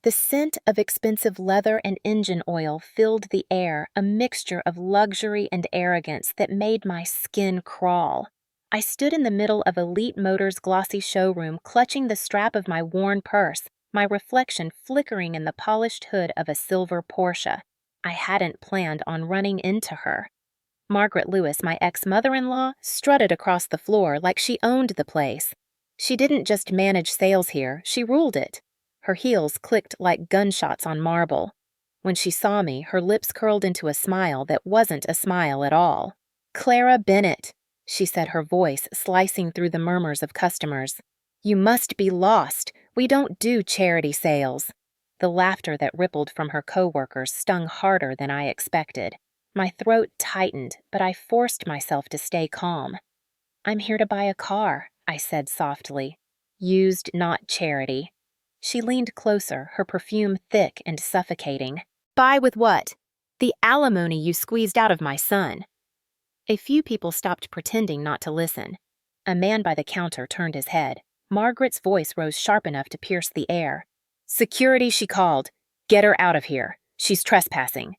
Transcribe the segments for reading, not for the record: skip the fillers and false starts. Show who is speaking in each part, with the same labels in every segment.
Speaker 1: The scent of expensive leather and engine oil filled the air, a mixture of luxury and arrogance that made my skin crawl. I stood in the middle of Elite Motors' glossy showroom, clutching the strap of my worn purse, my reflection flickering in the polished hood of a silver Porsche. I hadn't planned on running into her. Margaret Lewis, my ex-mother-in-law, strutted across the floor like she owned the place. She didn't just manage sales here, she ruled it. Her heels clicked like gunshots on marble. When she saw me, her lips curled into a smile that wasn't a smile at all. "Clara Bennett," she said, her voice slicing through the murmurs of customers. "You must be lost. We don't do charity sales." The laughter that rippled from her coworkers stung harder than I expected. My throat tightened, but I forced myself to stay calm. "I'm here to buy a car," I said softly. "Used, not charity." She leaned closer, her perfume thick and suffocating. "Buy with what?" "The alimony you squeezed out of my son." A few people stopped pretending not to listen. A man by the counter turned his head. Margaret's voice rose sharp enough to pierce the air. "Security," she called. "Get her out of here. She's trespassing."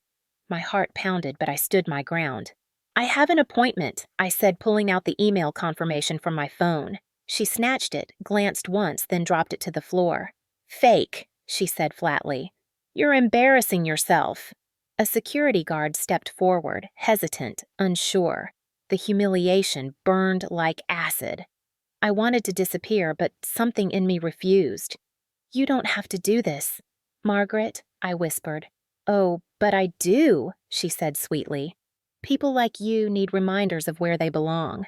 Speaker 1: My heart pounded, but I stood my ground. "I have an appointment," I said, pulling out the email confirmation from my phone. She snatched it, glanced once, then dropped it to the floor. "Fake," she said flatly. "You're embarrassing yourself." A security guard stepped forward, hesitant, unsure. The humiliation burned like acid. I wanted to disappear, but something in me refused. "You don't have to do this, Margaret," I whispered. "Oh, but I do," she said sweetly. "People like you need reminders of where they belong."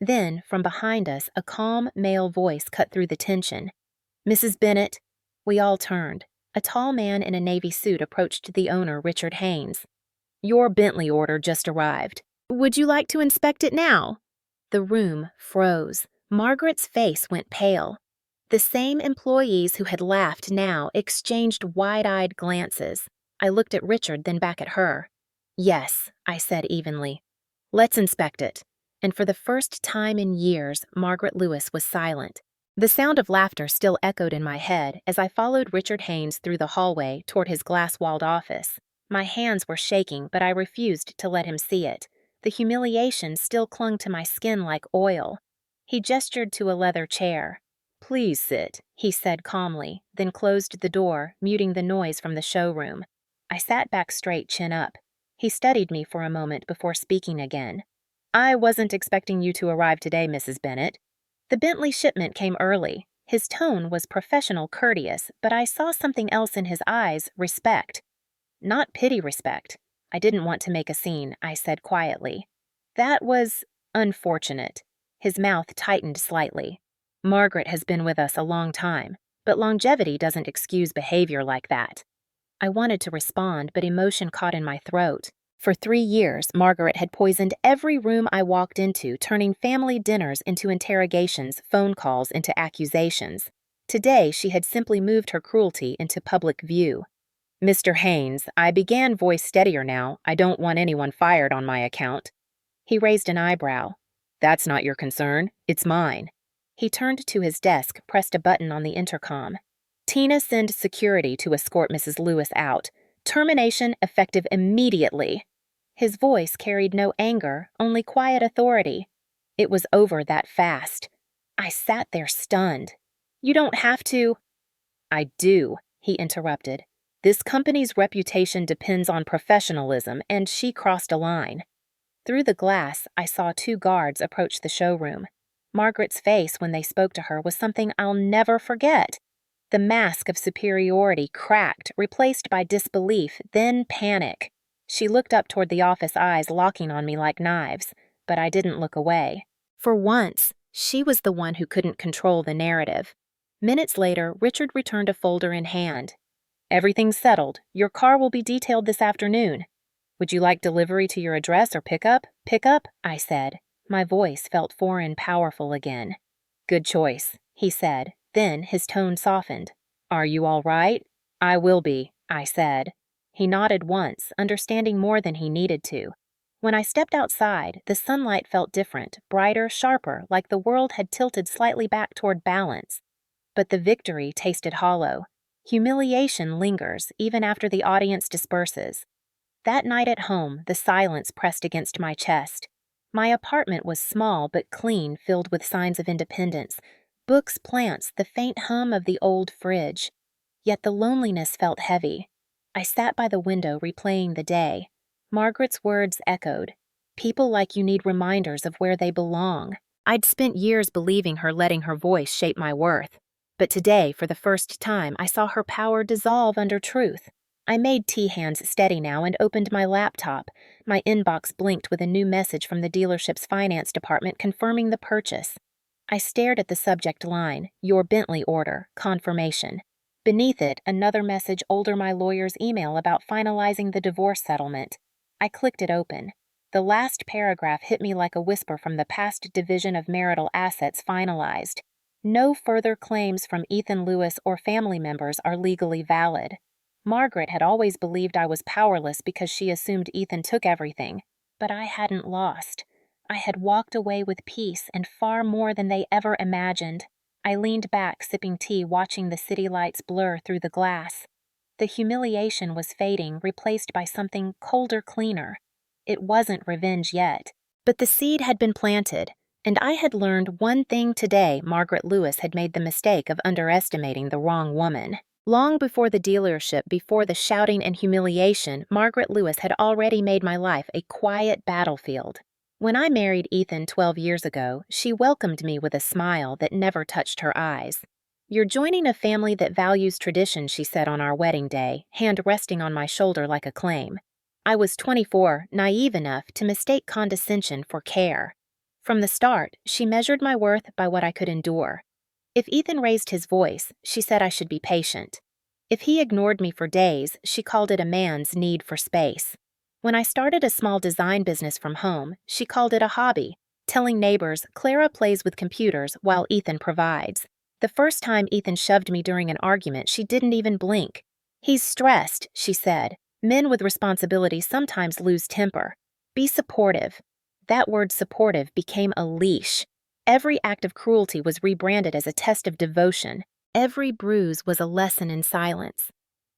Speaker 1: Then, from behind us, a calm male voice cut through the tension. "Mrs. Bennett." We all turned. A tall man in a navy suit approached the owner, Richard Haynes. "Your Bentley order just arrived. Would you like to inspect it now?" The room froze. Margaret's face went pale. The same employees who had laughed now exchanged wide-eyed glances. I looked at Richard, then back at her. "Yes," I said evenly. "Let's inspect it." And for the first time in years, Margaret Lewis was silent. The sound of laughter still echoed in my head as I followed Richard Haynes through the hallway toward his glass-walled office. My hands were shaking, but I refused to let him see it. The humiliation still clung to my skin like oil. He gestured to a leather chair. "Please sit," he said calmly, then closed the door, muting the noise from the showroom. I sat back straight, chin up. He studied me for a moment before speaking again. "I wasn't expecting you to arrive today, Mrs. Bennett." The Bentley shipment came early. His tone was professional, courteous, but I saw something else in his eyes, respect. Not pity respect. I didn't want to make a scene, I said quietly. "That was unfortunate." His mouth tightened slightly. "Margaret has been with us a long time, but longevity doesn't excuse behavior like that." I wanted to respond, but emotion caught in my throat. For 3 years, Margaret had poisoned every room I walked into, turning family dinners into interrogations, phone calls into accusations. Today, she had simply moved her cruelty into public view. "Mr. Haynes," I began, voice steadier now. "I don't want anyone fired on my account." He raised an eyebrow. "That's not your concern. It's mine." He turned to his desk, pressed a button on the intercom. "Tina, send security to escort Mrs. Lewis out. Termination effective immediately." His voice carried no anger, only quiet authority. It was over that fast. I sat there stunned. "You don't have to—" "I do," he interrupted. "This company's reputation depends on professionalism, and she crossed a line." Through the glass, I saw 2 guards approach the showroom. Margaret's face when they spoke to her was something I'll never forget. The mask of superiority cracked, replaced by disbelief, then panic. She looked up toward the office, eyes locking on me like knives, but I didn't look away. For once, she was the one who couldn't control the narrative. Minutes later, Richard returned a folder in hand. "Everything's settled. Your car will be detailed this afternoon. Would you like delivery to your address or pickup?" "Pickup," I said. My voice felt foreign, powerful again. "Good choice," he said. Then his tone softened. "Are you all right?" "I will be," I said. He nodded once, understanding more than he needed to. When I stepped outside, the sunlight felt different, brighter, sharper, like the world had tilted slightly back toward balance. But the victory tasted hollow. Humiliation lingers even after the audience disperses. That night at home, the silence pressed against my chest. My apartment was small but clean, filled with signs of independence. Books, plants, the faint hum of the old fridge. Yet the loneliness felt heavy. I sat by the window replaying the day. Margaret's words echoed. People like you need reminders of where they belong. I'd spent years believing her, letting her voice shape my worth. But today, for the first time, I saw her power dissolve under truth. I made tea hands steady now and opened my laptop. My inbox blinked with a new message from the dealership's finance department confirming the purchase. I stared at the subject line, "Your Bentley order, confirmation." Beneath it, another message older my lawyer's email about finalizing the divorce settlement. I clicked it open. The last paragraph hit me like a whisper from the past division of marital assets finalized. No further claims from Ethan Lewis or family members are legally valid. Margaret had always believed I was powerless because she assumed Ethan took everything, but I hadn't lost. I had walked away with peace and far more than they ever imagined. I leaned back, sipping tea, watching the city lights blur through the glass. The humiliation was fading, replaced by something colder, cleaner. It wasn't revenge yet, but the seed had been planted. And I had learned one thing today: Margaret Lewis had made the mistake of underestimating the wrong woman. Long before the dealership, before the shouting and humiliation, Margaret Lewis had already made my life a quiet battlefield. When I married Ethan 12 years ago, she welcomed me with a smile that never touched her eyes. "You're joining a family that values tradition," she said on our wedding day, hand resting on my shoulder like a claim. I was 24, naive enough to mistake condescension for care. From the start, she measured my worth by what I could endure. If Ethan raised his voice, she said I should be patient. If he ignored me for days, she called it a man's need for space. When I started a small design business from home, she called it a hobby, telling neighbors Clara plays with computers while Ethan provides. The first time Ethan shoved me during an argument, she didn't even blink. "He's stressed," she said. "Men with responsibility sometimes lose temper. Be supportive." That word supportive became a leash. Every act of cruelty was rebranded as a test of devotion. Every bruise was a lesson in silence.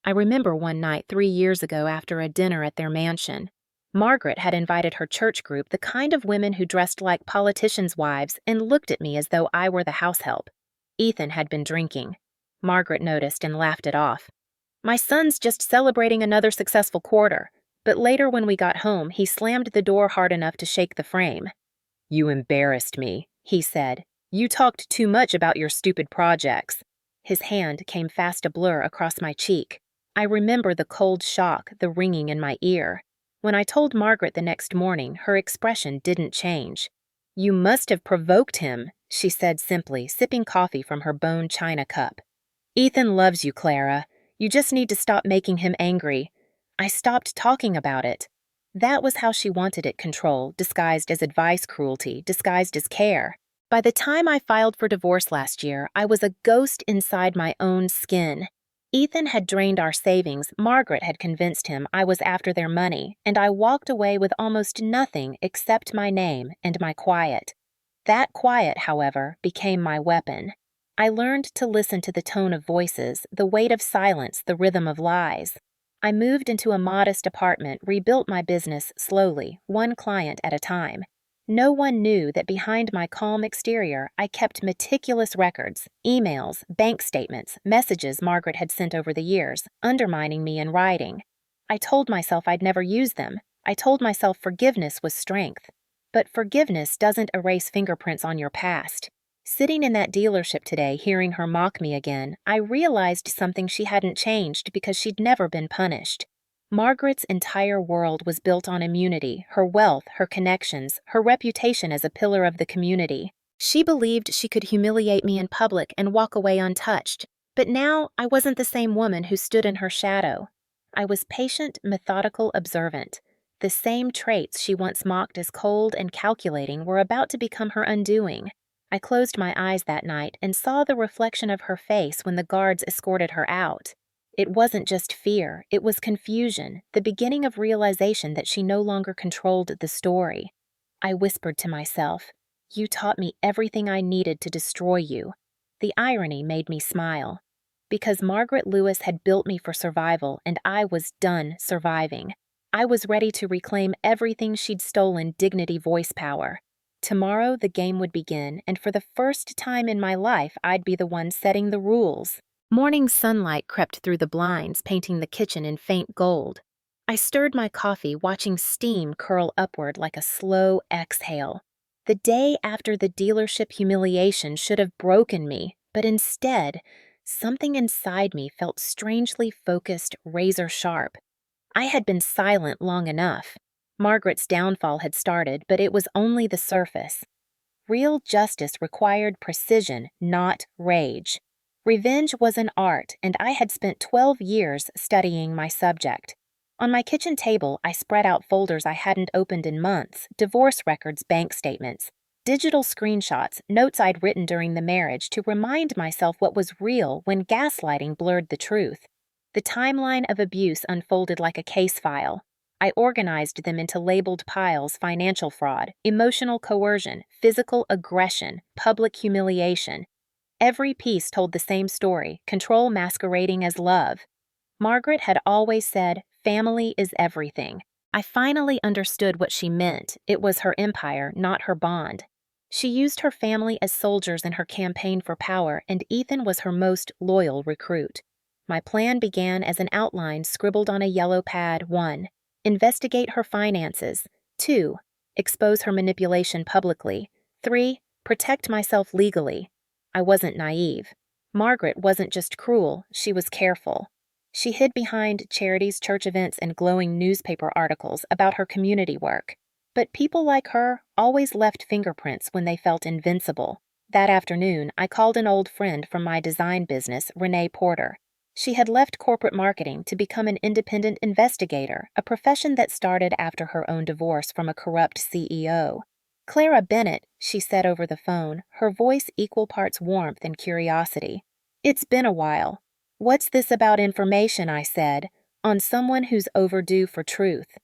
Speaker 1: I remember one night 3 years ago after a dinner at their mansion. Margaret had invited her church group, the kind of women who dressed like politicians' wives, and looked at me as though I were the househelp. Ethan had been drinking. Margaret noticed and laughed it off. "My son's just celebrating another successful quarter." But later when we got home, he slammed the door hard enough to shake the frame. "You embarrassed me," he said. "You talked too much about your stupid projects." His hand came fast a blur across my cheek. I remember the cold shock, the ringing in my ear. When I told Margaret the next morning, her expression didn't change. "You must have provoked him," she said simply, sipping coffee from her bone china cup. "Ethan loves you, Clara. You just need to stop making him angry." I stopped talking about it. That was how she wanted it: control, disguised as advice, cruelty, disguised as care. By the time I filed for divorce last year, I was a ghost inside my own skin. Ethan had drained our savings, Margaret had convinced him I was after their money, and I walked away with almost nothing except my name and my quiet. That quiet, however, became my weapon. I learned to listen to the tone of voices, the weight of silence, the rhythm of lies. I moved into a modest apartment, rebuilt my business slowly, one client at a time. No one knew that behind my calm exterior, I kept meticulous records, emails, bank statements, messages Margaret had sent over the years, undermining me in writing. I told myself I'd never use them. I told myself forgiveness was strength. But forgiveness doesn't erase fingerprints on your past. Sitting in that dealership today, hearing her mock me again, I realized something: she hadn't changed because she'd never been punished. Margaret's entire world was built on immunity, her wealth, her connections, her reputation as a pillar of the community. She believed she could humiliate me in public and walk away untouched. But now I wasn't the same woman who stood in her shadow. I was patient, methodical, observant. The same traits she once mocked as cold and calculating were about to become her undoing. I closed my eyes that night and saw the reflection of her face when the guards escorted her out. It wasn't just fear, it was confusion, the beginning of realization that she no longer controlled the story. I whispered to myself, "You taught me everything I needed to destroy you." The irony made me smile. because Margaret Lewis had built me for survival and I was done surviving. I was ready to reclaim everything she'd stolen dignity voice power. Tomorrow the game would begin, and for the first time in my life I'd be the one setting the rules. Morning sunlight crept through the blinds, painting the kitchen in faint gold. I stirred my coffee, watching steam curl upward like a slow exhale. The day after the dealership humiliation should have broken me, but instead, something inside me felt strangely focused, razor sharp. I had been silent long enough. Margaret's downfall had started, but it was only the surface. Real justice required precision, not rage. Revenge was an art, and I had spent 12 years studying my subject. On my kitchen table, I spread out folders I hadn't opened in months, divorce records, bank statements, digital screenshots, notes I'd written during the marriage to remind myself what was real when gaslighting blurred the truth. The timeline of abuse unfolded like a case file. I organized them into labeled piles: financial fraud, emotional coercion, physical aggression, public humiliation. Every piece told the same story: control masquerading as love. Margaret had always said, "Family is everything." I finally understood what she meant. It was her empire, not her bond. She used her family as soldiers in her campaign for power, and Ethan was her most loyal recruit. My plan began as an outline scribbled on a yellow pad. 1. Investigate her finances. 2. Expose her manipulation publicly. 3. Protect myself legally. I wasn't naive. Margaret wasn't just cruel, she was careful. She hid behind charities, church events, and glowing newspaper articles about her community work. But people like her always left fingerprints when they felt invincible. That afternoon, I called an old friend from my design business, Renee Porter. She had left corporate marketing to become an independent investigator, a profession that started after her own divorce from a corrupt CEO. "Clara Bennett," she said over the phone, her voice equal parts warmth and curiosity. "It's been a while. What's this about information?" I said, "on someone who's overdue for truth."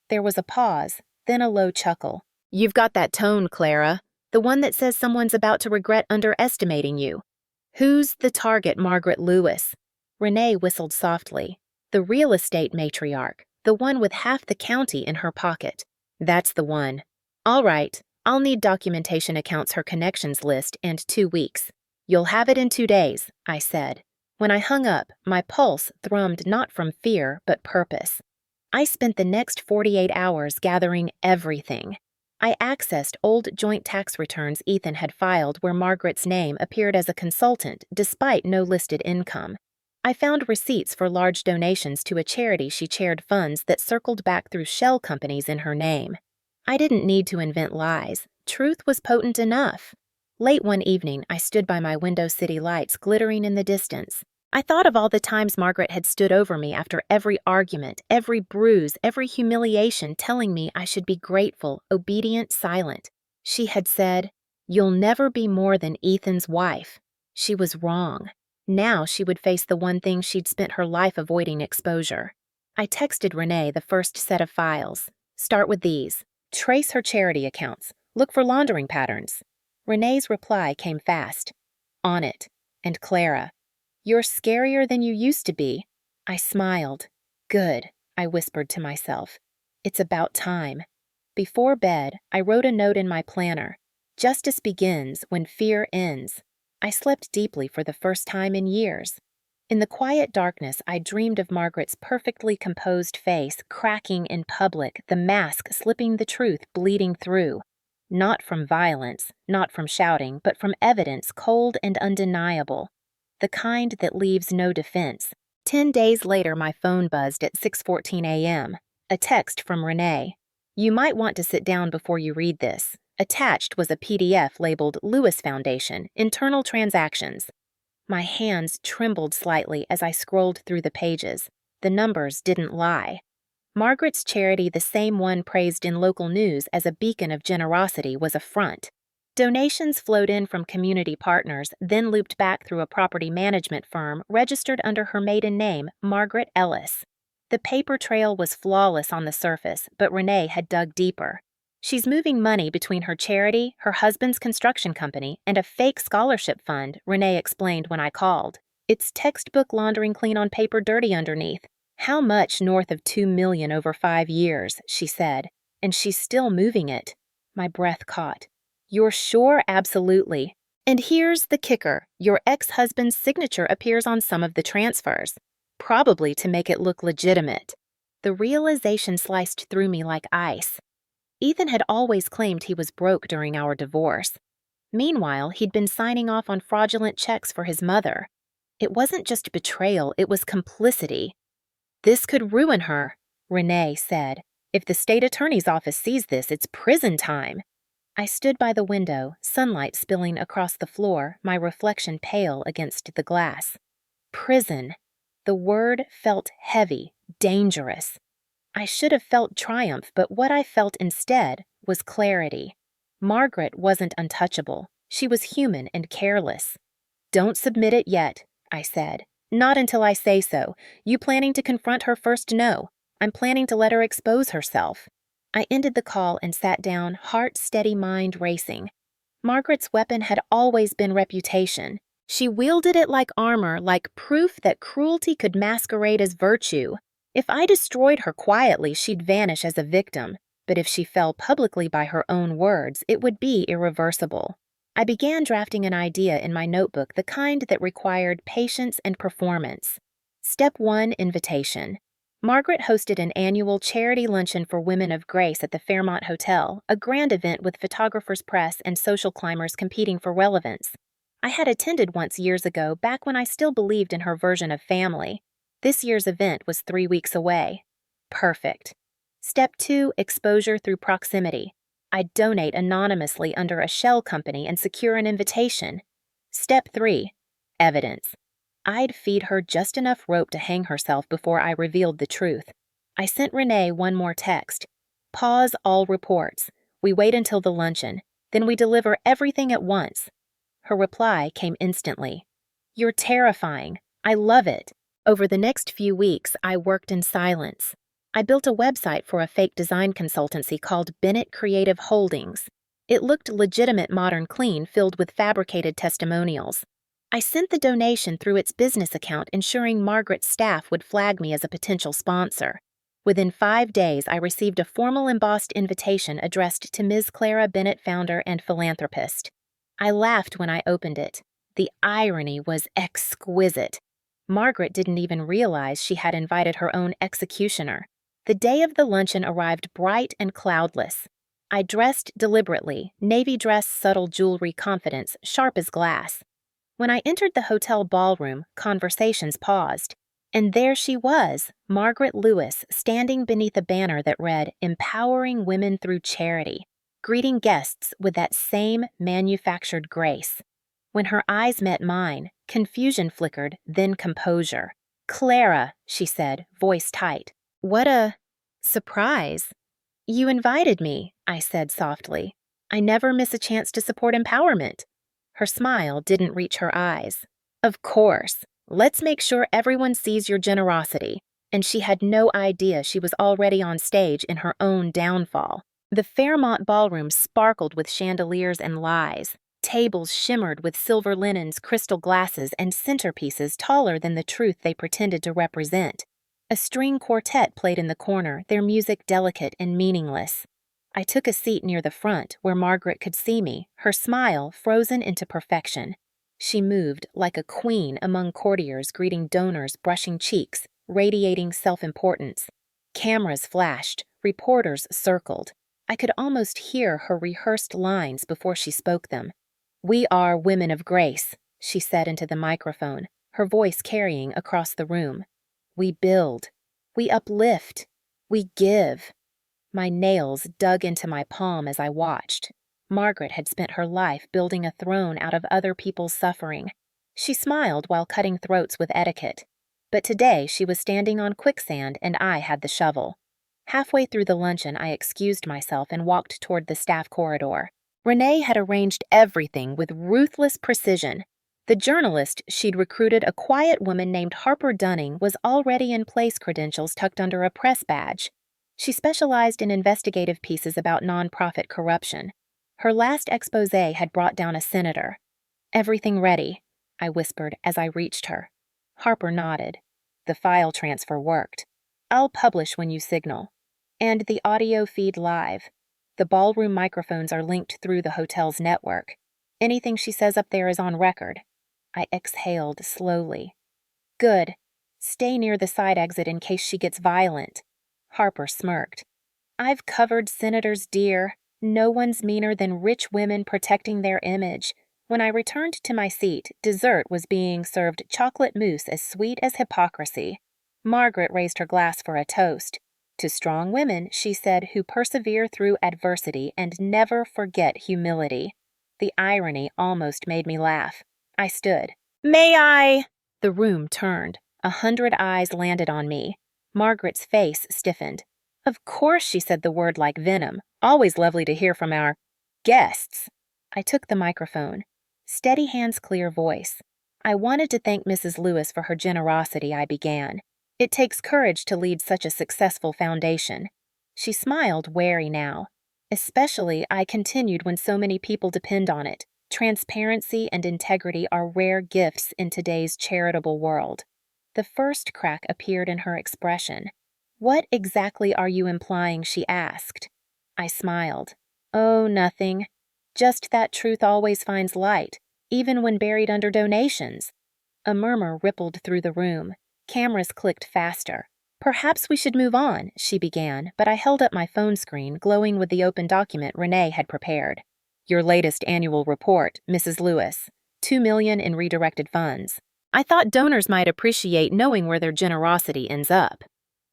Speaker 1: There was a pause, then a low chuckle. "You've got that tone, Clara. The one that says someone's about to regret underestimating you." "Who's the target, Margaret Lewis?" Renee whistled softly. "The real estate matriarch, the one with half the county in her pocket." "That's the one." "All right, I'll need documentation, accounts, her connections list, and 2 weeks. You'll have it in 2 days, I said. When I hung up, my pulse thrummed not from fear, but purpose. I spent the next 48 hours gathering everything. I accessed old joint tax returns Ethan had filed where Margaret's name appeared as a consultant despite no listed income. I found receipts for large donations to a charity she chaired, funds that circled back through shell companies in her name. I didn't need to invent lies. Truth was potent enough. Late one evening, I stood by my window, city lights glittering in the distance. I thought of all the times Margaret had stood over me after every argument, every bruise, every humiliation, telling me I should be grateful, obedient, silent. She had said, "You'll never be more than Ethan's wife." She was wrong. Now she would face the one thing she'd spent her life avoiding: exposure. I texted Renee the first set of files. "Start with these. Trace her charity accounts. Look for laundering patterns." Renee's reply came fast. "On it." And Clara, "You're scarier than you used to be." I smiled. "Good," I whispered to myself. "It's about time." Before bed, I wrote a note in my planner. "Justice begins when fear ends." I slept deeply for the first time in years. In the quiet darkness, I dreamed of Margaret's perfectly composed face cracking in public, the mask slipping, the truth bleeding through. Not from violence, not from shouting, but from evidence cold and undeniable. The kind that leaves no defense. 10 days later, my phone buzzed at 6:14 a.m. A text from Renee. "You might want to sit down before you read this." Attached was a PDF labeled "Lewis Foundation, Internal Transactions." My hands trembled slightly as I scrolled through the pages. The numbers didn't lie. Margaret's charity, the same one praised in local news as a beacon of generosity, was a front. Donations flowed in from community partners, then looped back through a property management firm registered under her maiden name, Margaret Ellis. The paper trail was flawless on the surface, but Renee had dug deeper. "She's moving money between her charity, her husband's construction company, and a fake scholarship fund," Renee explained when I called. It's textbook laundering clean on paper dirty underneath. How much north of 2 million over 5 years, she said, and she's still moving it. My breath caught. You're sure? Absolutely. And here's the kicker. Your ex-husband's signature appears on some of the transfers, probably to make it look legitimate. The realization sliced through me like ice. Ethan had always claimed he was broke during our divorce. Meanwhile, he'd been signing off on fraudulent checks for his mother. It wasn't just betrayal, it was complicity. This could ruin her, Renee said. If the state attorney's office sees this, it's prison time. I stood by the window, sunlight spilling across the floor, my reflection pale against the glass. Prison. The word felt heavy, dangerous. I should have felt triumph, but what I felt instead was clarity. Margaret wasn't untouchable. She was human and careless. Don't submit it yet, I said. Not until I say so. You planning to confront her first? No. I'm planning to let her expose herself. I ended the call and sat down, heart steady, mind racing. Margaret's weapon had always been reputation. She wielded it like armor, like proof that cruelty could masquerade as virtue. If I destroyed her quietly, she'd vanish as a victim. But if she fell publicly by her own words, it would be irreversible. I began drafting an idea in my notebook, the kind that required patience and performance. Step 1, invitation. Margaret hosted an annual charity luncheon for women of grace at the Fairmont Hotel, a grand event with photographers, press, and social climbers competing for relevance. I had attended once years ago, back when I still believed in her version of family. This year's event was 3 weeks away. Perfect. Step 2, exposure through proximity. I'd donate anonymously under a shell company and secure an invitation. Step 3, evidence. I'd feed her just enough rope to hang herself before I revealed the truth. I sent Renee one more text. Pause all reports. We wait until the luncheon. Then we deliver everything at once. Her reply came instantly. You're terrifying. I love it. Over the next few weeks, I worked in silence. I built a website for a fake design consultancy called Bennett Creative Holdings. It looked legitimate, modern, clean, filled with fabricated testimonials. I sent the donation through its business account, ensuring Margaret's staff would flag me as a potential sponsor. Within 5 days, I received a formal embossed invitation addressed to Ms. Clara Bennett, founder and philanthropist. I laughed when I opened it. The irony was exquisite. Margaret didn't even realize she had invited her own executioner. The day of the luncheon arrived bright and cloudless. I dressed deliberately, navy dress, subtle jewelry, confidence, sharp as glass. When I entered the hotel ballroom, conversations paused. And there she was, Margaret Lewis, standing beneath a banner that read, "Empowering Women Through Charity," greeting guests with that same manufactured grace. When her eyes met mine, confusion flickered, then composure. "Clara," she said, voice tight. "What a surprise." "You invited me," I said softly. "I never miss a chance to support empowerment." Her smile didn't reach her eyes. "Of course. Let's make sure everyone sees your generosity." And she had no idea she was already on stage in her own downfall. The Fairmont ballroom sparkled with chandeliers and lies. Tables shimmered with silver linens, crystal glasses, and centerpieces taller than the truth they pretended to represent. A string quartet played in the corner, their music delicate and meaningless. I took a seat near the front, where Margaret could see me, her smile frozen into perfection. She moved like a queen among courtiers, greeting donors, brushing cheeks, radiating self-importance. Cameras flashed, reporters circled. I could almost hear her rehearsed lines before she spoke them. "We are women of grace," she said into the microphone, her voice carrying across the room. "We build. We uplift. We give." My nails dug into my palm as I watched. Margaret had spent her life building a throne out of other people's suffering. She smiled while cutting throats with etiquette. But today she was standing on quicksand and I had the shovel. Halfway through the luncheon, I excused myself and walked toward the staff corridor. Renee had arranged everything with ruthless precision. The journalist she'd recruited, a quiet woman named Harper Dunning, was already in place, credentials tucked under a press badge. She specialized in investigative pieces about nonprofit corruption. Her last exposé had brought down a senator. "Everything ready," I whispered as I reached her. Harper nodded. The file transfer worked. I'll publish when you signal. And the audio feed live. The ballroom microphones are linked through the hotel's network. Anything she says up there is on record. I exhaled slowly. Good. Stay near the side exit in case she gets violent. Harper smirked. I've covered senators, dear. No one's meaner than rich women protecting their image. When I returned to my seat, dessert was being served chocolate mousse as sweet as hypocrisy. Margaret raised her glass for a toast. To strong women, she said, who persevere through adversity and never forget humility. The irony almost made me laugh. I stood. May I? The room turned. 100 eyes landed on me. Margaret's face stiffened. Of course she said the word like venom. Always lovely to hear from our guests. I took the microphone. Steady hands, clear voice. I wanted to thank Mrs. Lewis for her generosity, I began. It takes courage to lead such a successful foundation. She smiled, wary now. Especially, I continued, when so many people depend on it. Transparency and integrity are rare gifts in today's charitable world. The first crack appeared in her expression. What exactly are you implying? She asked. I smiled. Oh, nothing. Just that truth always finds light, even when buried under donations. A murmur rippled through the room. Cameras clicked faster. Perhaps we should move on, she began, but I held up my phone screen, glowing with the open document Renee had prepared. Your latest annual report, Mrs. Lewis. $2 million in redirected funds. I thought donors might appreciate knowing where their generosity ends up.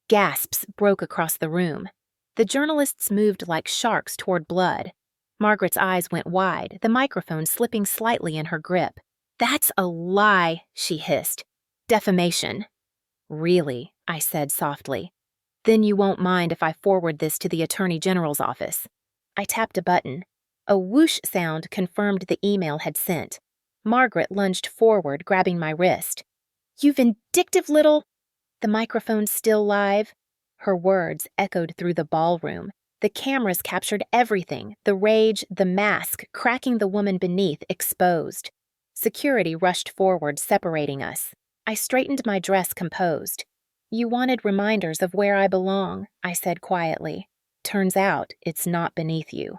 Speaker 1: Gasps broke across the room. The journalists moved like sharks toward blood. Margaret's eyes went wide, the microphone slipping slightly in her grip. That's a lie, she hissed. Defamation. Really, I said softly. Then you won't mind if I forward this to the Attorney General's office. I tapped a button. A whoosh sound confirmed the email had sent. Margaret lunged forward, grabbing my wrist. You vindictive little... The microphone's still live. Her words echoed through the ballroom. The cameras captured everything, the rage, the mask, cracking the woman beneath exposed. Security rushed forward, separating us. I straightened my dress, composed. You wanted reminders of where I belong, I said quietly. Turns out it's not beneath you.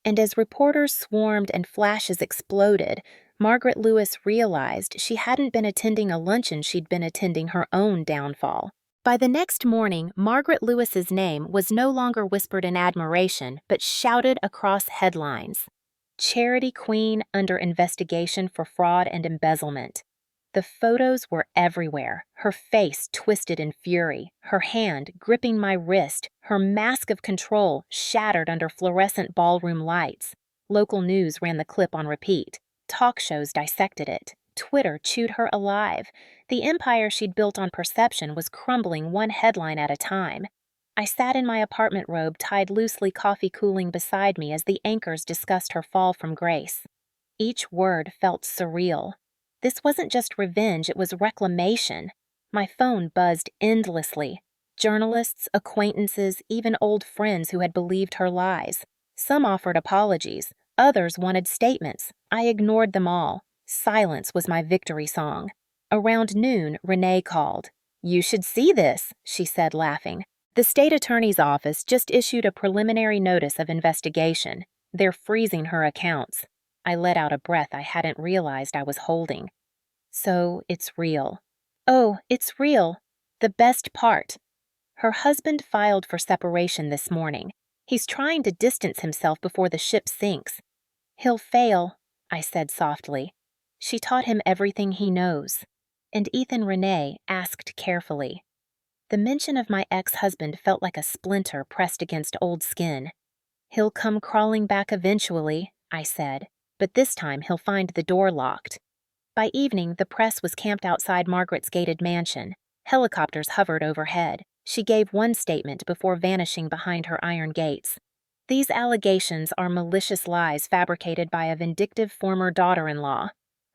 Speaker 1: And as reporters swarmed and flashes exploded, Margaret Lewis realized she hadn't been attending a luncheon, she'd been attending her own downfall. By the next morning, Margaret Lewis's name was no longer whispered in admiration, but shouted across headlines. Charity Queen under investigation for fraud and embezzlement. The photos were everywhere, her face twisted in fury, her hand gripping my wrist, her mask of control shattered under fluorescent ballroom lights. Local news ran the clip on repeat. Talk shows dissected it. Twitter chewed her alive. The empire she'd built on perception was crumbling one headline at a time. I sat in my apartment robe, tied loosely, coffee cooling beside me as the anchors discussed her fall from grace. Each word felt surreal. This wasn't just revenge, it was reclamation. My phone buzzed endlessly. Journalists, acquaintances, even old friends who had believed her lies. Some offered apologies. Others wanted statements. I ignored them all. Silence was my victory song. Around noon, Renee called. You should see this, she said, laughing. The state attorney's office just issued a preliminary notice of investigation. They're freezing her accounts. I let out a breath I hadn't realized I was holding. So it's real. Oh, it's real. The best part. Her husband filed for separation this morning. He's trying to distance himself before the ship sinks. He'll fail, I said softly. She taught him everything he knows. And Ethan Renee asked carefully. The mention of my ex-husband felt like a splinter pressed against old skin. He'll come crawling back eventually, I said, but this time he'll find the door locked. By evening, the press was camped outside Margaret's gated mansion. Helicopters hovered overhead. She gave one statement before vanishing behind her iron gates. These allegations are malicious lies fabricated by a vindictive former daughter-in-law.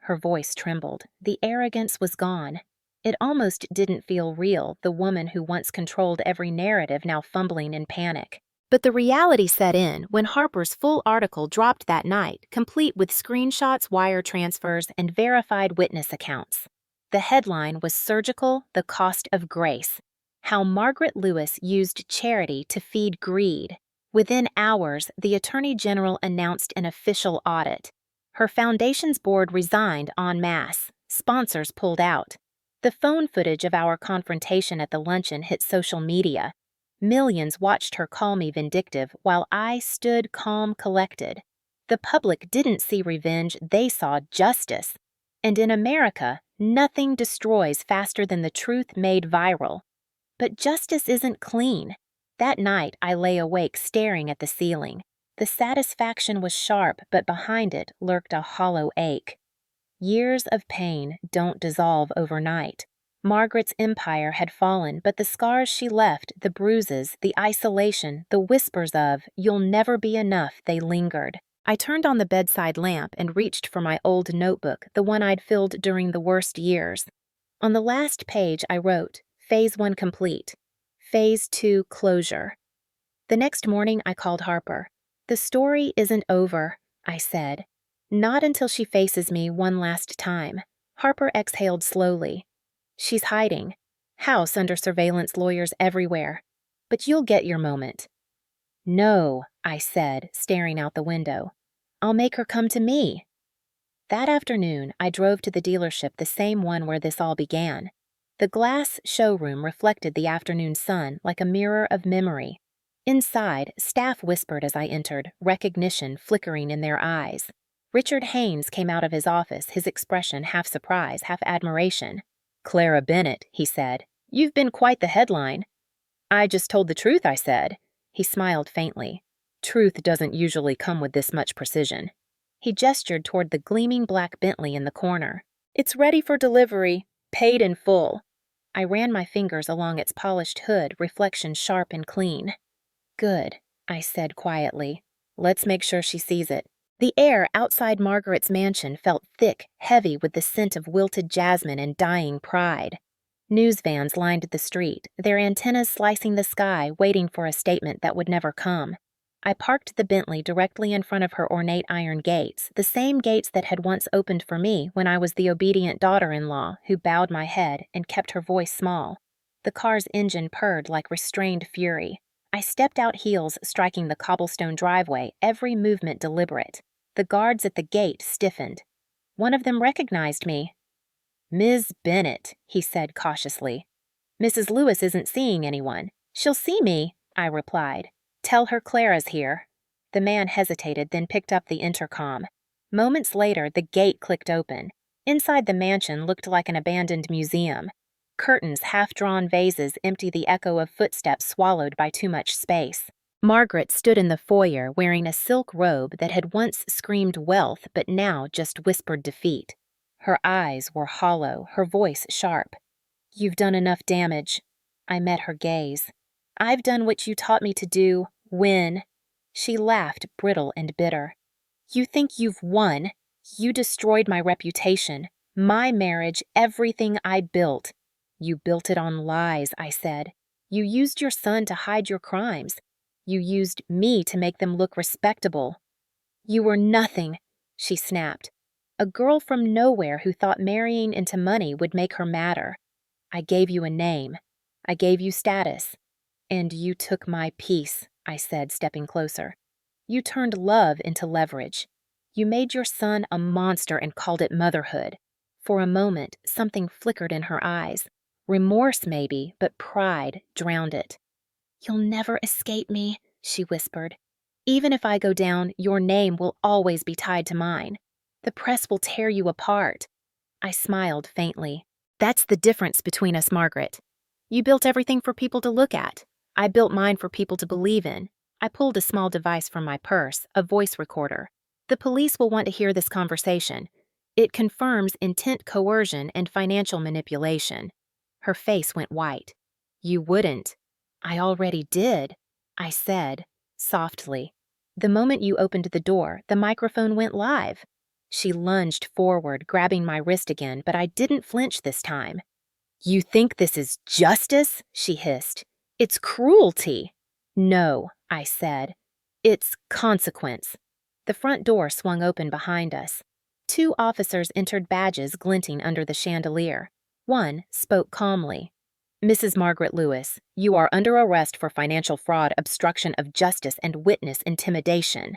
Speaker 1: Her voice trembled. The arrogance was gone. It almost didn't feel real, the woman who once controlled every narrative now fumbling in panic. But the reality set in when Harper's full article dropped that night, complete with screenshots, wire transfers, and verified witness accounts. The headline was Surgical: The Cost of Grace. How Margaret Lewis used charity to feed greed. Within hours, the Attorney General announced an official audit. Her foundation's board resigned en masse. Sponsors pulled out. The phone footage of our confrontation at the luncheon hit social media. Millions watched her call me vindictive while I stood calm, collected. The public didn't see revenge, they saw justice. And in America, nothing destroys faster than the truth made viral. But justice isn't clean. That night, I lay awake staring at the ceiling. The satisfaction was sharp, but behind it lurked a hollow ache. Years of pain don't dissolve overnight. Margaret's empire had fallen, but the scars she left, the bruises, the isolation, the whispers of, "You'll never be enough," they lingered. I turned on the bedside lamp and reached for my old notebook, the one I'd filled during the worst years. On the last page, I wrote, Phase 1 complete. Phase 2 closure. The next morning, I called Harper. "The story isn't over," I said. "Not until she faces me one last time." Harper exhaled slowly. "She's hiding. House under surveillance, lawyers everywhere. But you'll get your moment." "No," I said, staring out the window. "I'll make her come to me." That afternoon, I drove to the dealership, the same one where this all began. The glass showroom reflected the afternoon sun like a mirror of memory. Inside, staff whispered as I entered, recognition flickering in their eyes. Richard Haynes came out of his office, his expression half surprise, half admiration. "Clara Bennett," he said. "You've been quite the headline." "I just told the truth," I said. He smiled faintly. "Truth doesn't usually come with this much precision." He gestured toward the gleaming black Bentley in the corner. "It's ready for delivery, paid in full." I ran my fingers along its polished hood, reflection sharp and clean. "Good," I said quietly. "Let's make sure she sees it." The air outside Margaret's mansion felt thick, heavy with the scent of wilted jasmine and dying pride. News vans lined the street, their antennas slicing the sky, waiting for a statement that would never come. I parked the Bentley directly in front of her ornate iron gates, the same gates that had once opened for me when I was the obedient daughter-in-law who bowed my head and kept her voice small. The car's engine purred like restrained fury. I stepped out, heels striking the cobblestone driveway, every movement deliberate. The guards at the gate stiffened. One of them recognized me. "Ms. Bennett," he said cautiously. "Mrs. Lewis isn't seeing anyone." "She'll see me," I replied. "Tell her Clara's here." The man hesitated, then picked up the intercom. Moments later, the gate clicked open. Inside the mansion looked like an abandoned museum. Curtains, half-drawn vases empty the echo of footsteps swallowed by too much space. Margaret stood in the foyer wearing a silk robe that had once screamed wealth but now just whispered defeat. Her eyes were hollow, her voice sharp. "You've done enough damage." I met her gaze. "I've done what you taught me to do, win." She laughed, brittle and bitter. "You think you've won? You destroyed my reputation, my marriage, everything I built." "You built it on lies," I said. "You used your son to hide your crimes. You used me to make them look respectable." "You were nothing," she snapped. "A girl from nowhere who thought marrying into money would make her matter. I gave you a name. I gave you status. And you took my peace," I said, stepping closer. "You turned love into leverage. You made your son a monster and called it motherhood." For a moment, something flickered in her eyes. Remorse, maybe, but pride drowned it. "You'll never escape me," she whispered. "Even if I go down, your name will always be tied to mine. The press will tear you apart." I smiled faintly. "That's the difference between us, Margaret. You built everything for people to look at. I built mine for people to believe in." I pulled a small device from my purse, a voice recorder. "The police will want to hear this conversation. It confirms intent coercion and financial manipulation." Her face went white. "You wouldn't." "I already did," I said, softly. "The moment you opened the door, the microphone went live." She lunged forward, grabbing my wrist again, but I didn't flinch this time. "You think this is justice?" she hissed. "It's cruelty." "No," I said. "It's consequence." The front door swung open behind us. 2 officers entered, badges glinting under the chandelier. One spoke calmly. Mrs. Margaret Lewis, you are under arrest for financial fraud, obstruction of justice, and witness intimidation.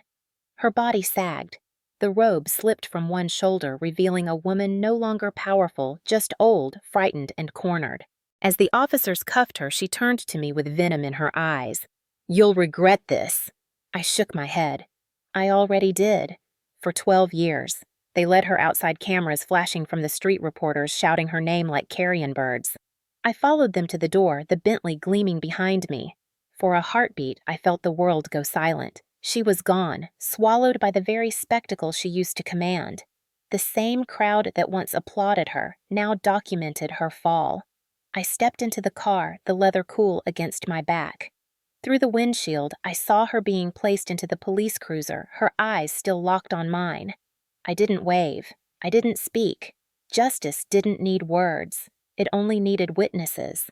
Speaker 1: Her body sagged. The robe slipped from one shoulder, revealing a woman no longer powerful, just old, frightened, and cornered. As the officers cuffed her, she turned to me with venom in her eyes. You'll regret this. I shook my head. I already did. For 12 years. They led her outside, cameras flashing from the street reporters shouting her name like carrion birds. I followed them to the door, the Bentley gleaming behind me. For a heartbeat, I felt the world go silent. She was gone, swallowed by the very spectacle she used to command. The same crowd that once applauded her now documented her fall. I stepped into the car, the leather cool against my back. Through the windshield, I saw her being placed into the police cruiser, her eyes still locked on mine. I didn't wave. I didn't speak. Justice didn't need words. It only needed witnesses.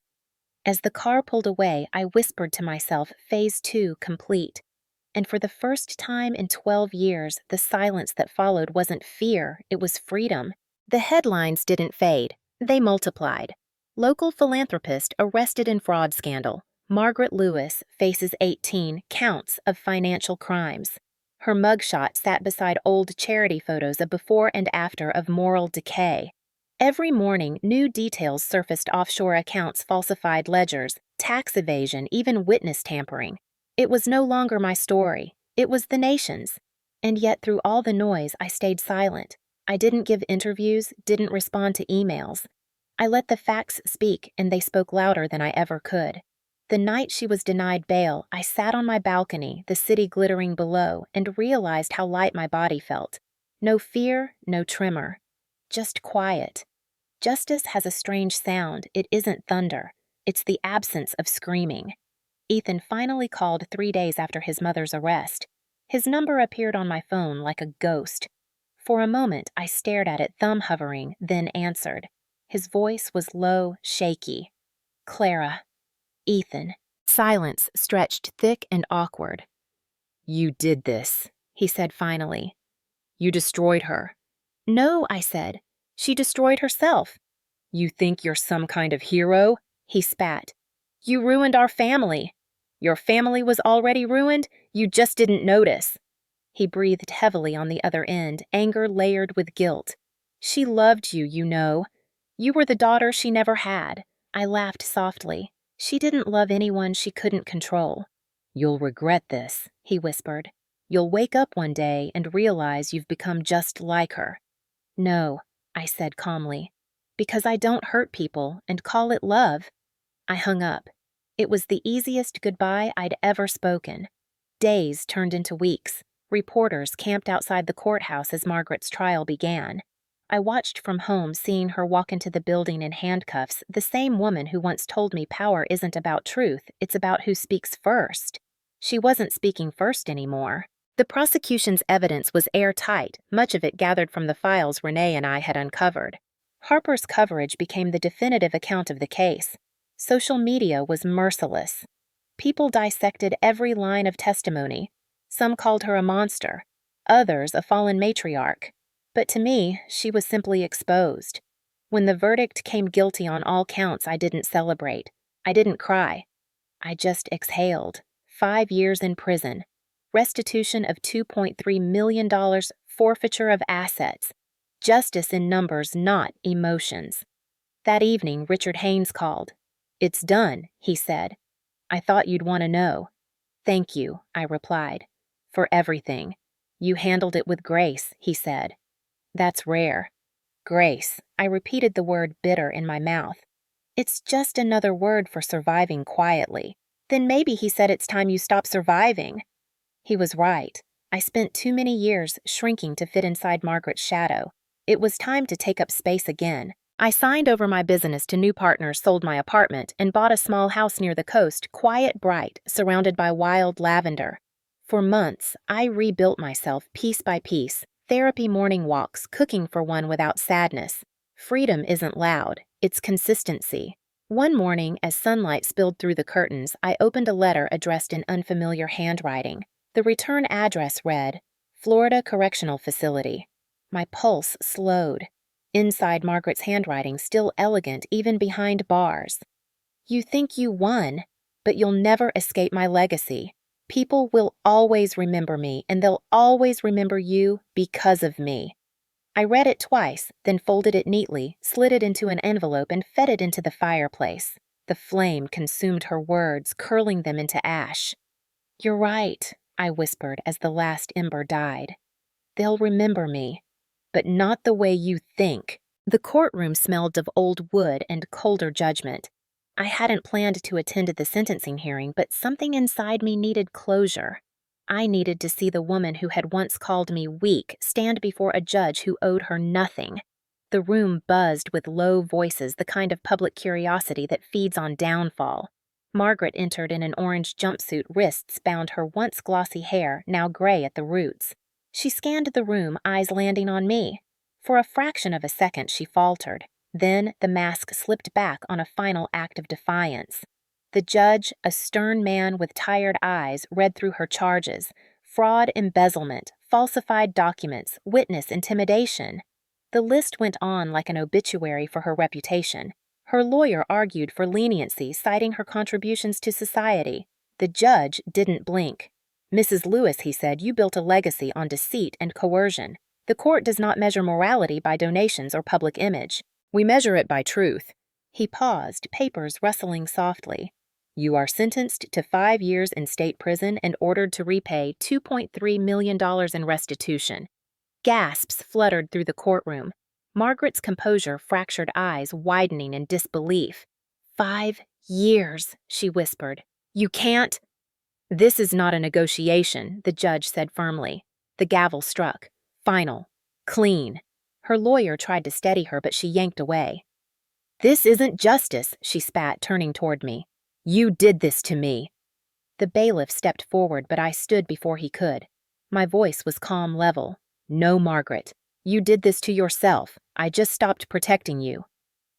Speaker 1: As the car pulled away, I whispered to myself, Phase 2 complete. And for the first time in 12 years, the silence that followed wasn't fear, it was freedom. The headlines didn't fade. They multiplied. Local philanthropist arrested in fraud scandal. Margaret Lewis faces 18 counts of financial crimes. Her mugshot sat beside old charity photos of before and after of moral decay. Every morning, new details surfaced: offshore accounts, falsified ledgers, tax evasion, even witness tampering. It was no longer my story. It was the nation's. And yet, through all the noise, I stayed silent. I didn't give interviews, didn't respond to emails. I let the facts speak, and they spoke louder than I ever could. The night she was denied bail, I sat on my balcony, the city glittering below, and realized how light my body felt. No fear, no tremor. Just quiet. Justice has a strange sound. It isn't thunder. It's the absence of screaming. Ethan finally called 3 days after his mother's arrest. His number appeared on my phone like a ghost. For a moment, I stared at it, thumb hovering, then answered. His voice was low, shaky. Clara. Ethan. Silence stretched thick and awkward. You did this, he said finally. You destroyed her. No, I said. She destroyed herself. You think you're some kind of hero? He spat. You ruined our family. Your family was already ruined, you just didn't notice. He breathed heavily on the other end, anger layered with guilt. She loved you, you know. You were the daughter she never had. I laughed softly. She didn't love anyone she couldn't control. You'll regret this, he whispered. You'll wake up one day and realize you've become just like her. No, I said calmly, because I don't hurt people and call it love. I hung up. It was the easiest goodbye I'd ever spoken. Days turned into weeks. Reporters camped outside the courthouse as Margaret's trial began. I watched from home, seeing her walk into the building in handcuffs, the same woman who once told me power isn't about truth, it's about who speaks first. She wasn't speaking first anymore. The prosecution's evidence was airtight, much of it gathered from the files Renee and I had uncovered. Harper's coverage became the definitive account of the case. Social media was merciless. People dissected every line of testimony. Some called her a monster, others a fallen matriarch. But to me, she was simply exposed. When the verdict came guilty on all counts, I didn't celebrate. I didn't cry. I just exhaled. 5 years in prison. Restitution of $2.3 million, forfeiture of assets. Justice in numbers, not emotions. That evening, Richard Haynes called. It's done, he said. I thought you'd want to know. Thank you, I replied. For everything. You handled it with grace, he said. That's rare. Grace. I repeated the word bitter in my mouth. It's just another word for surviving quietly. Then maybe he said it's time you stop surviving. He was right. I spent too many years shrinking to fit inside Margaret's shadow. It was time to take up space again. I signed over my business to new partners, sold my apartment, and bought a small house near the coast, quiet, bright, surrounded by wild lavender. For months, I rebuilt myself piece by piece. Therapy morning walks, cooking for one without sadness. Freedom isn't loud, it's consistency. One morning, as sunlight spilled through the curtains, I opened a letter addressed in unfamiliar handwriting. The return address read, Florida Correctional Facility. My pulse slowed. Inside, Margaret's handwriting still elegant even behind bars. You think you won, but you'll never escape my legacy. People will always remember me, and they'll always remember you because of me. I read it twice, then folded it neatly, slid it into an envelope, and fed it into the fireplace. The flame consumed her words, curling them into ash. You're right, I whispered as the last ember died. They'll remember me, but not the way you think. The courtroom smelled of old wood and colder judgment. I hadn't planned to attend the sentencing hearing, but something inside me needed closure. I needed to see the woman who had once called me weak stand before a judge who owed her nothing. The room buzzed with low voices, the kind of public curiosity that feeds on downfall. Margaret entered in an orange jumpsuit, wrists bound her once glossy hair, now gray at the roots. She scanned the room, eyes landing on me. For a fraction of a second, she faltered. Then the mask slipped back on a final act of defiance. The judge, a stern man with tired eyes, read through her charges: fraud, embezzlement, falsified documents, witness intimidation. The list went on like an obituary for her reputation. Her lawyer argued for leniency, citing her contributions to society. The judge didn't blink. Mrs. Lewis, he said, you built a legacy on deceit and coercion. The court does not measure morality by donations or public image. We measure it by truth. He paused, papers rustling softly. You are sentenced to 5 years in state prison and ordered to repay $2.3 million in restitution. Gasps fluttered through the courtroom. Margaret's composure fractured eyes widening in disbelief. 5 years, she whispered. You can't. This is not a negotiation, the judge said firmly. The gavel struck. Final. Clean. Her lawyer tried to steady her, but she yanked away. This isn't justice, she spat, turning toward me. You did this to me. The bailiff stepped forward, but I stood before he could. My voice was calm, level. No, Margaret. You did this to yourself. I just stopped protecting you.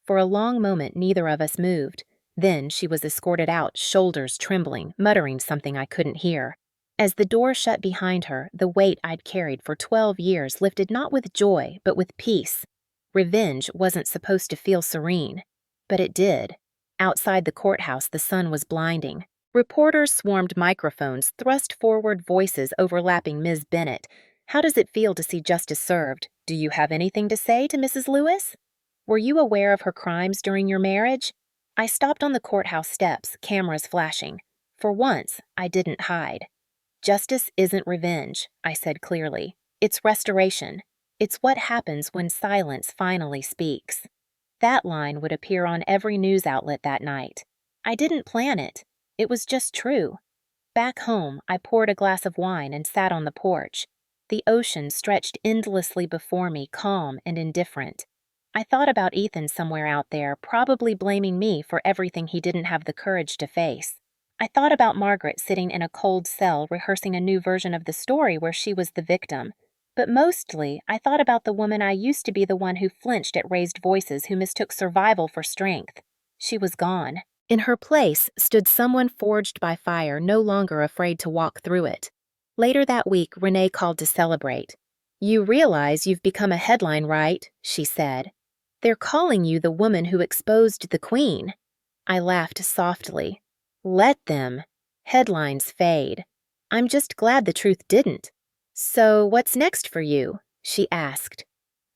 Speaker 1: For a long moment, neither of us moved. Then she was escorted out, shoulders trembling, muttering something I couldn't hear. As the door shut behind her, the weight I'd carried for 12 years lifted not with joy, but with peace. Revenge wasn't supposed to feel serene, but it did. Outside the courthouse, the sun was blinding. Reporters swarmed microphones, thrust forward voices overlapping Ms. Bennett. How does it feel to see justice served? Do you have anything to say to Mrs. Lewis? Were you aware of her crimes during your marriage? I stopped on the courthouse steps, cameras flashing. For once, I didn't hide. Justice isn't revenge, I said clearly. It's restoration. It's what happens when silence finally speaks. That line would appear on every news outlet that night. I didn't plan it. It was just true. Back home, I poured a glass of wine and sat on the porch. The ocean stretched endlessly before me, calm and indifferent. I thought about Ethan somewhere out there, probably blaming me for everything he didn't have the courage to face. I thought about Margaret sitting in a cold cell rehearsing a new version of the story where she was the victim. But mostly, I thought about the woman I used to be, the one who flinched at raised voices, who mistook survival for strength. She was gone. In her place stood someone forged by fire, no longer afraid to walk through it. Later that week, Renee called to celebrate. You realize you've become a headline, right? She said. They're calling you the woman who exposed the Queen. I laughed softly. Let them. Headlines fade. I'm just glad the truth didn't. So what's next for you? She asked.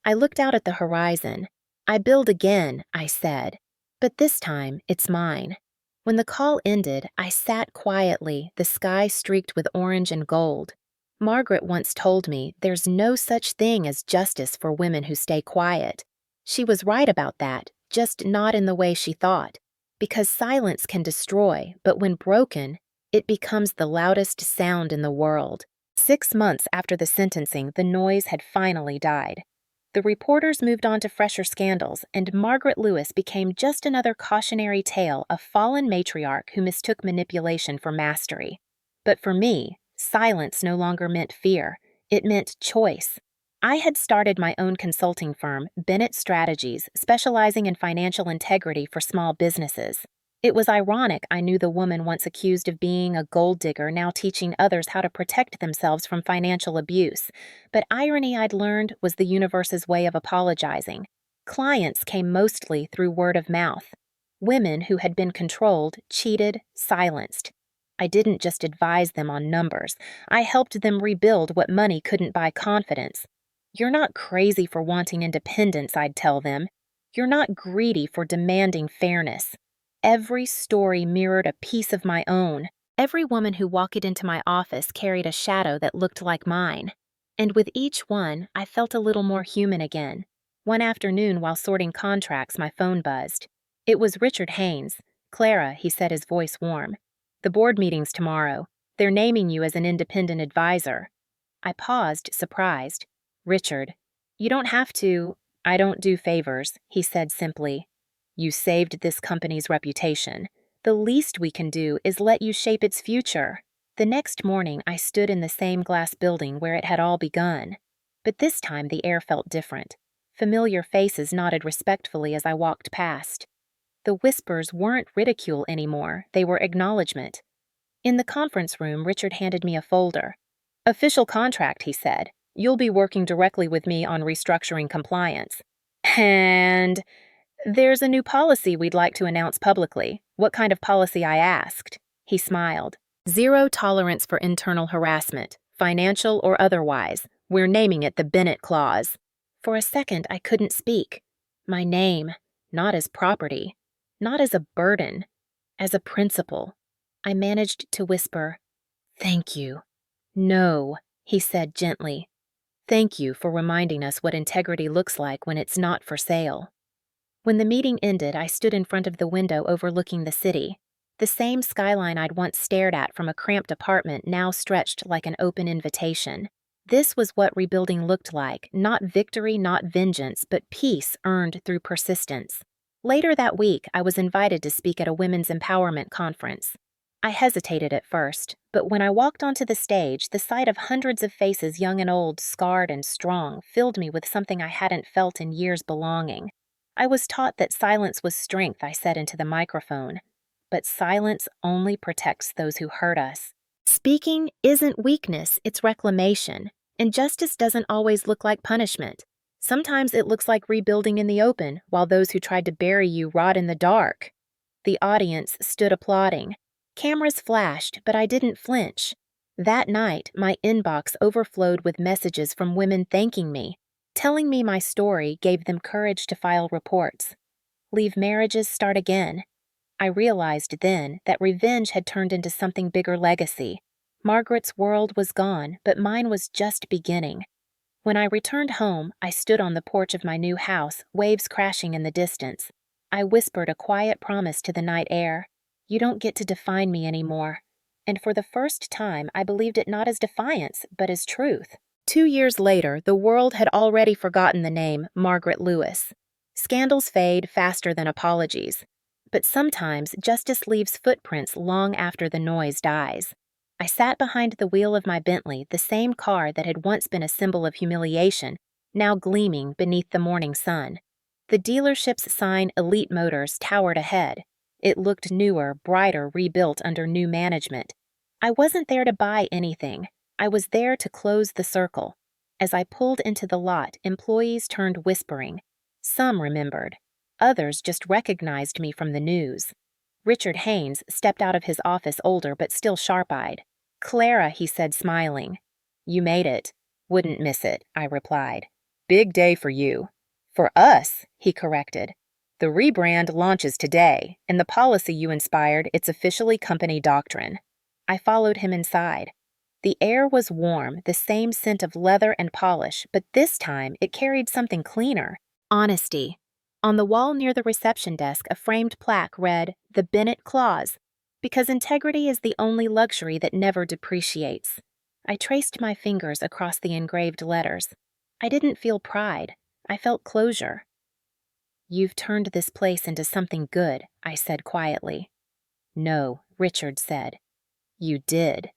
Speaker 1: I looked out at the horizon. I build again, I said. But this time, it's mine. When the call ended, I sat quietly, the sky streaked with orange and gold. Margaret once told me there's no such thing as justice for women who stay quiet. She was right about that, just not in the way she thought. Because silence can destroy, but when broken, it becomes the loudest sound in the world. 6 months after the sentencing, the noise had finally died. The reporters moved on to fresher scandals, and Margaret Lewis became just another cautionary tale, a fallen matriarch who mistook manipulation for mastery. But for me, silence no longer meant fear. It meant choice. I had started my own consulting firm, Bennett Strategies, specializing in financial integrity for small businesses. It was ironic I knew the woman once accused of being a gold digger now teaching others how to protect themselves from financial abuse. But irony, I'd learned, was the universe's way of apologizing. Clients came mostly through word of mouth. Women who had been controlled, cheated, silenced. I didn't just advise them on numbers. I helped them rebuild what money couldn't buy confidence. You're not crazy for wanting independence, I'd tell them. You're not greedy for demanding fairness. Every story mirrored a piece of my own. Every woman who walked into my office carried a shadow that looked like mine. And with each one, I felt a little more human again. One afternoon, while sorting contracts, my phone buzzed. It was Richard Haynes. "Clara," he said, his voice warm. "The board meeting's tomorrow. They're naming you as an independent advisor." I paused, surprised. "Richard, you don't have to." "I don't do favors," he said simply. "You saved this company's reputation. The least we can do is let you shape its future." The next morning, I stood in the same glass building where it had all begun. But this time the air felt different. Familiar faces nodded respectfully as I walked past. The whispers weren't ridicule anymore, they were acknowledgement. In the conference room, Richard handed me a folder. "Official contract," he said. "You'll be working directly with me on restructuring compliance. And there's a new policy we'd like to announce publicly." "What kind of policy?" I asked. He smiled. "Zero tolerance for internal harassment, financial or otherwise. We're naming it the Bennett Clause." For a second, I couldn't speak. My name, not as property, not as a burden, as a principle. I managed to whisper, "Thank you." "No," he said gently. "Thank you for reminding us what integrity looks like when it's not for sale." When the meeting ended, I stood in front of the window overlooking the city. The same skyline I'd once stared at from a cramped apartment now stretched like an open invitation. This was what rebuilding looked like, not victory, not vengeance, but peace earned through persistence. Later that week, I was invited to speak at a women's empowerment conference. I hesitated at first, but when I walked onto the stage, the sight of hundreds of faces, young and old, scarred and strong, filled me with something I hadn't felt in years: belonging. I was taught that silence was strength, I said into the microphone. But silence only protects those who hurt us. Speaking isn't weakness, it's reclamation. And justice doesn't always look like punishment. Sometimes it looks like rebuilding in the open, while those who tried to bury you rot in the dark. The audience stood applauding. Cameras flashed, but I didn't flinch. That night, my inbox overflowed with messages from women thanking me. Telling me my story gave them courage to file reports. Leave marriages, start again. I realized then that revenge had turned into something bigger: legacy. Margaret's world was gone, but mine was just beginning. When I returned home, I stood on the porch of my new house, waves crashing in the distance. I whispered a quiet promise to the night air. "You don't get to define me anymore." And for the first time, I believed it not as defiance, but as truth. 2 years later, the world had already forgotten the name Margaret Lewis. Scandals fade faster than apologies. But sometimes justice leaves footprints long after the noise dies. I sat behind the wheel of my Bentley, the same car that had once been a symbol of humiliation, now gleaming beneath the morning sun. The dealership's sign, Elite Motors, towered ahead. It looked newer, brighter, rebuilt under new management. I wasn't there to buy anything. I was there to close the circle. As I pulled into the lot, employees turned whispering. Some remembered. Others just recognized me from the news. Richard Haynes stepped out of his office, older but still sharp-eyed. "Clara," he said, smiling. "You made it." "Wouldn't miss it," I replied. "Big day for you." "For us," he corrected. "The rebrand launches today, and the policy you inspired, it's officially company doctrine." I followed him inside. The air was warm, the same scent of leather and polish, but this time it carried something cleaner: honesty. On the wall near the reception desk, a framed plaque read, "The Bennett Clause," because integrity is the only luxury that never depreciates. I traced my fingers across the engraved letters. I didn't feel pride. I felt closure. "You've turned this place into something good," I said quietly. "No," Richard said. "You did."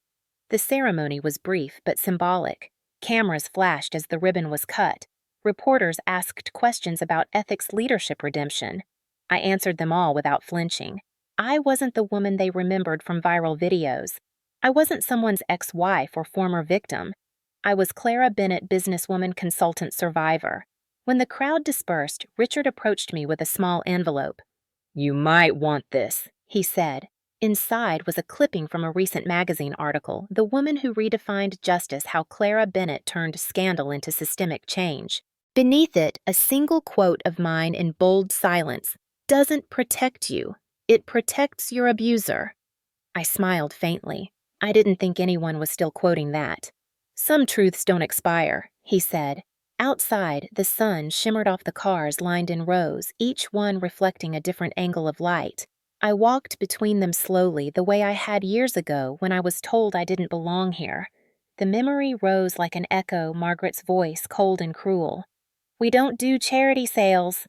Speaker 1: The ceremony was brief but symbolic. Cameras flashed as the ribbon was cut. Reporters asked questions about ethics, leadership, redemption. I answered them all without flinching. I wasn't the woman they remembered from viral videos. I wasn't someone's ex-wife or former victim. I was Clara Bennett, businesswoman, consultant, survivor. When the crowd dispersed, Richard approached me with a small envelope. "You might want this," he said. Inside was a clipping from a recent magazine article, "The Woman Who Redefined Justice: How Clara Bennett Turned Scandal into Systemic Change." Beneath it, a single quote of mine in bold silence: "Doesn't protect you. It protects your abuser." I smiled faintly. I didn't think anyone was still quoting that. "Some truths don't expire," he said. Outside, the sun shimmered off the cars lined in rows, each one reflecting a different angle of light. I walked between them slowly, the way I had years ago when I was told I didn't belong here. The memory rose like an echo, Margaret's voice, cold and cruel. "We don't do charity sales."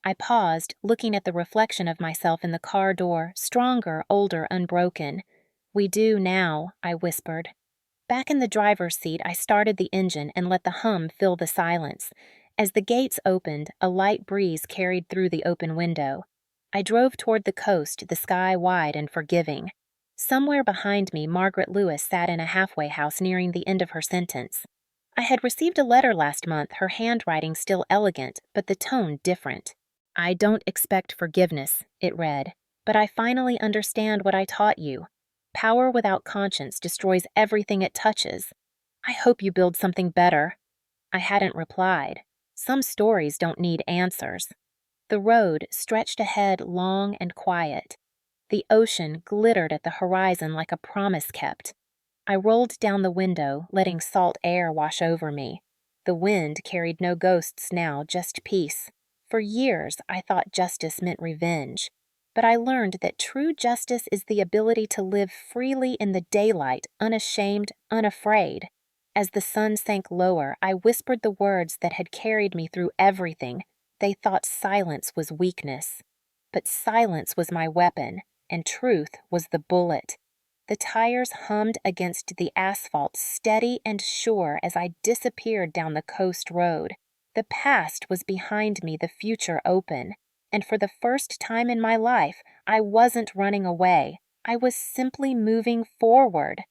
Speaker 1: I paused, looking at the reflection of myself in the car door, stronger, older, unbroken. "We do now," I whispered. Back in the driver's seat, I started the engine and let the hum fill the silence. As the gates opened, a light breeze carried through the open window. I drove toward the coast, the sky wide and forgiving. Somewhere behind me, Margaret Lewis sat in a halfway house nearing the end of her sentence. I had received a letter last month, her handwriting still elegant, but the tone different. "I don't expect forgiveness," it read, "but I finally understand what I taught you. Power without conscience destroys everything it touches. I hope you build something better." I hadn't replied. Some stories don't need answers. The road stretched ahead long and quiet. The ocean glittered at the horizon like a promise kept. I rolled down the window, letting salt air wash over me. The wind carried no ghosts now, just peace. For years, I thought justice meant revenge. But I learned that true justice is the ability to live freely in the daylight, unashamed, unafraid. As the sun sank lower, I whispered the words that had carried me through everything. They thought silence was weakness. But silence was my weapon, and truth was the bullet. The tires hummed against the asphalt, steady and sure as I disappeared down the coast road. The past was behind me, the future open. And for the first time in my life, I wasn't running away. I was simply moving forward.